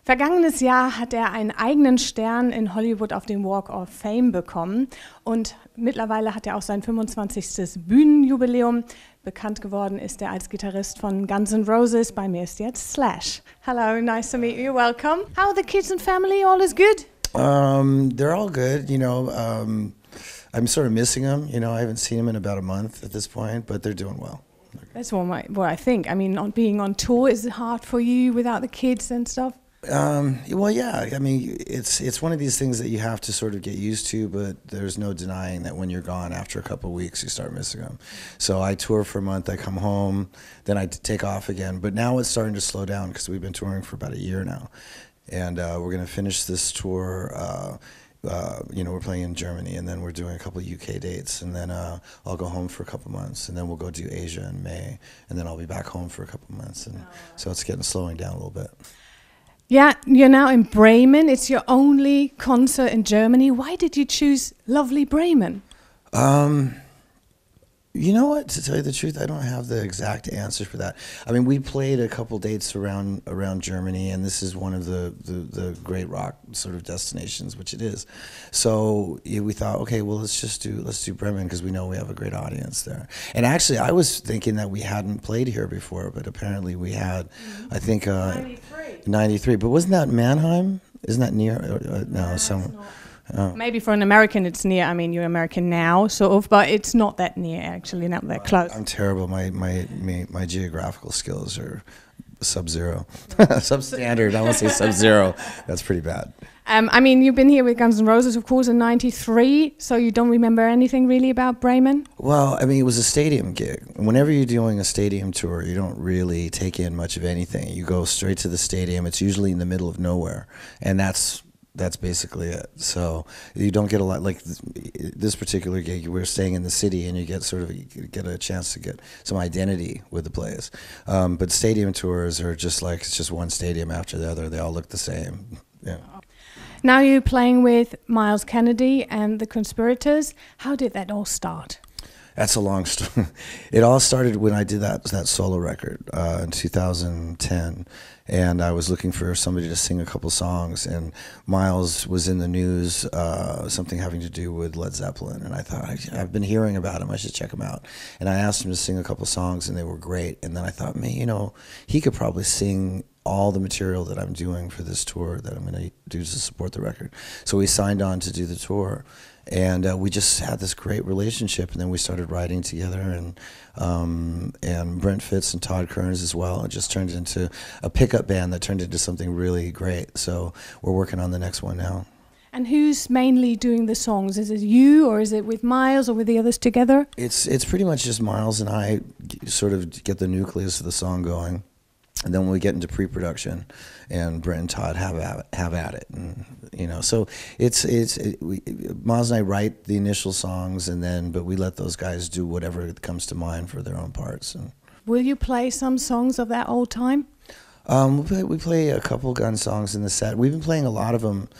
Vergangenes Jahr hat er einen eigenen Stern in Hollywood auf dem Walk of Fame bekommen und mittlerweile hat er auch sein 25. Bühnenjubiläum. Bekannt geworden ist er als Gitarrist von Guns N' Roses. Bei mir ist jetzt Slash. Hello, nice to meet you. Welcome. How are the kids and family? All is good? They're all good. You know, I'm sort of missing them. You know, I haven't seen them in about a month at this point, but they're doing well. That's what I think. I mean, not being on tour, is it hard for you without the kids and stuff? Well, yeah. I mean, it's one of these things that you have to sort of get used to, but there's no denying that when you're gone after a couple of weeks, you start missing them. So I tour for a month, I come home, then I take off again. But now it's starting to slow down because we've been touring for about a year now. And we're going to finish this tour. You know, we're playing in Germany, and then we're doing a couple of UK dates, and then I'll go home for a couple months, and then we'll go do Asia in May, and then I'll be back home for a couple months, and so it's slowing down a little bit. Yeah, you're now in Bremen. It's your only concert in Germany. Why did you choose lovely Bremen? You know what? To tell you the truth, I don't have the exact answer for that. I mean, we played a couple dates around Germany, and this is one of the great rock sort of destinations, which it is. So we thought, okay, well, let's do Bremen because we know we have a great audience there. And actually, I was thinking that we hadn't played here before, but apparently we had. I think 93. But wasn't that Mannheim? Isn't that near? No, somewhere. Maybe for an American it's near. I mean, you're American now, sort of, but it's not that near, actually, not that close. I'm terrible. My geographical skills are sub-zero. Substandard. I won't say sub-zero. That's pretty bad. I mean, you've been here with Guns N' Roses, of course, in '93, so you don't remember anything really about Bremen? Well, I mean, it was a stadium gig. Whenever you're doing a stadium tour, you don't really take in much of anything. You go straight to the stadium. It's usually in the middle of nowhere, and that's basically it. So you don't get a lot, like this particular gig, we're staying in the city and you get a chance to get some identity with the place. But stadium tours are just like, it's just one stadium after the other. They all look the same. Yeah. Now you're playing with Myles and the Conspirators. How did that all start? That's a long story. It all started when I did that solo record in 2010, and I was looking for somebody to sing a couple songs, and Myles was in the news, something having to do with Led Zeppelin, and I thought, I've been hearing about him, I should check him out. And I asked him to sing a couple songs, and they were great, and then I thought, man, you know, he could probably sing all the material that I'm doing for this tour that I'm going to do to support the record. So we signed on to do the tour. And we just had this great relationship, and then we started writing together, and Brent Fitz and Todd Kearns as well. It just turned into a pickup band that turned into something really great. So we're working on the next one now. And who's mainly doing the songs? Is it you, or is it with Myles, or with the others together? It's pretty much just Myles and I sort of get the nucleus of the song going. And then when we get into pre-production, and Brent and Todd have at it, and you know, so Myles and I write the initial songs, but we let those guys do whatever comes to mind for their own parts. And will you play some songs of that old time? We play a couple Gun songs in the set. We've been playing a lot of them.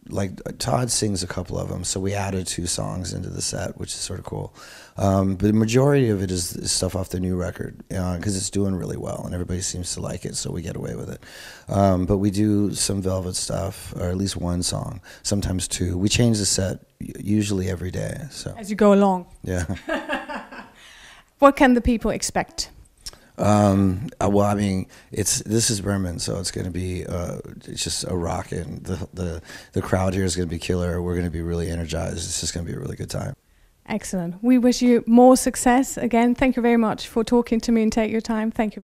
Like Todd sings a couple of them, so we added 2 songs into the set, which is sort of cool. But the majority of it is stuff off the new record, because it's doing really well and everybody seems to like it, so we get away with it. But we do some Velvet stuff, or at least 1 song, sometimes 2. We change the set usually every day. So as you go along. Yeah. What can the people expect? Well, I mean, this is Bremen, so it's going to be it's just a rocket. The crowd here is going to be killer. We're going to be really energized. It's just going to be a really good time. Excellent. We wish you more success. Again, thank you very much for talking to me and take your time. Thank you.